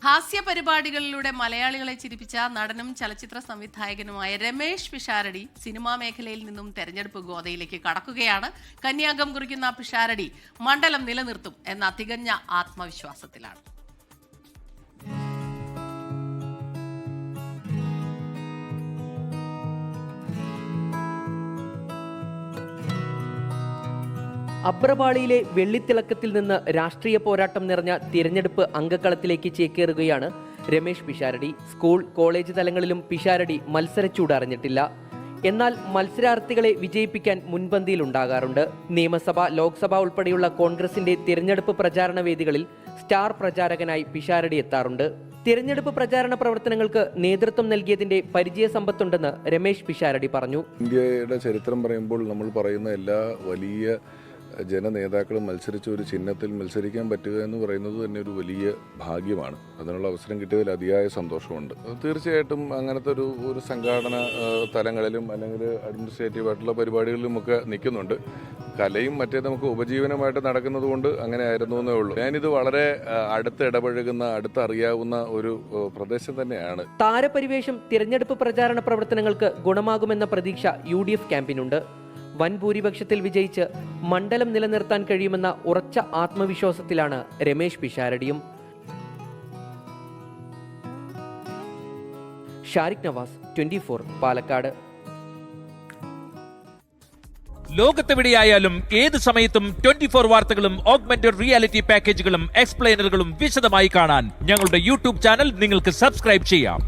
ഹാസ്യ പരിപാടികളിലൂടെ മലയാളികളെ ചിരിപ്പിച്ച നടനും ചലച്ചിത്ര സംവിധായകനുമായ രമേശ് പിഷാരടി സിനിമാ മേഖലയിൽ നിന്നും തെരഞ്ഞെടുപ്പ് ഗോതയിലേക്ക് കടക്കുകയാണ്. കന്യാംഗം കുറിക്കുന്ന പിഷാരടി മണ്ഡലം നിലനിർത്തും എന്ന തികഞ്ഞ ആത്മവിശ്വാസത്തിലാണ്. അബ്രപാളിയിലെ വെള്ളിത്തിളക്കത്തിൽ നിന്ന് രാഷ്ട്രീയ പോരാട്ടം നിറഞ്ഞ തിരഞ്ഞെടുപ്പ് അങ്കക്കളത്തിലേക്ക് ചേക്കേറുകയാണ് രമേശ് പിഷാരടി. സ്കൂൾ, കോളേജ് തലങ്ങളിലും പിഷാരടി മത്സരച്ചൂട് അറിഞ്ഞിട്ടില്ല. എന്നാൽ മത്സരാർത്ഥികളെ വിജയിപ്പിക്കാൻ മുൻപന്തിയിലുണ്ടാകാറുണ്ട്. നിയമസഭ, ലോക്സഭ ഉൾപ്പെടെയുള്ള കോൺഗ്രസിന്റെ തിരഞ്ഞെടുപ്പ് പ്രചാരണ വേദികളിൽ സ്റ്റാർ പ്രചാരകനായി പിഷാരടി എത്താറുണ്ട്. തിരഞ്ഞെടുപ്പ് പ്രചാരണ പ്രവർത്തനങ്ങൾക്ക് നേതൃത്വം നൽകിയതിന്റെ പരിചയ സമ്പത്തുണ്ടെന്ന് രമേശ് പിഷാരടി പറഞ്ഞു. ഇന്ത്യയുടെ ചരിത്രം പറയുമ്പോൾ നമ്മൾ പറയുന്ന എല്ലാ വലിയ ജനനേതാക്കളും മത്സരിച്ച ഒരു ചിഹ്നത്തിൽ മത്സരിക്കാൻ പറ്റുക എന്ന് പറയുന്നത് തന്നെ ഒരു വലിയ ഭാഗ്യമാണ്. അതിനുള്ള അവസരം കിട്ടിയതിൽ അതിയായ സന്തോഷമുണ്ട്. തീർച്ചയായിട്ടും അങ്ങനത്തെ ഒരു സംഘാടന തലങ്ങളിലും അല്ലെങ്കിൽ അഡ്മിനിസ്ട്രേറ്റീവ് ആയിട്ടുള്ള പരിപാടികളിലും ഒക്കെ നിൽക്കുന്നുണ്ട്. കലയും മറ്റേ നമുക്ക് ഉപജീവനമായിട്ട് നടക്കുന്നത് കൊണ്ട് അങ്ങനെ ആയിരുന്നു എന്നേ ഉള്ളൂ. ഞാനിത് വളരെ അടുത്ത് ഇടപഴകുന്ന, അടുത്തറിയാവുന്ന ഒരു പ്രദേശം തന്നെയാണ്. താരപരിവേഷം തിരഞ്ഞെടുപ്പ് പ്രചാരണ പ്രവർത്തനങ്ങൾക്ക് ഗുണമാകുമെന്ന പ്രതീക്ഷ UDF ക്യാമ്പിനുണ്ട്. വൻ ഭൂരിപക്ഷത്തിൽ വിജയിച്ച് മണ്ഡലം നിലനിർത്താൻ കഴിയുമെന്ന ഉറച്ച ആത്മവിശ്വാസത്തിലാണ് രമേശ് പിഷാരടിയും. ഷാരിഖ് നവാസ്, 24, പാലക്കാട്. ലോകത്തെവിടെയായാലും ഏത് സമയത്തും 24 വാർത്തകളും ഓഗ്മെന്റഡ് റിയാലിറ്റി പാക്കേജുകളും എക്സ്പ്ലെയിനറുകളും വിശദമായി കാണാൻ ഞങ്ങളുടെ YouTube ചാനൽ നിങ്ങൾക്ക് സബ്സ്ക്രൈബ് ചെയ്യാം.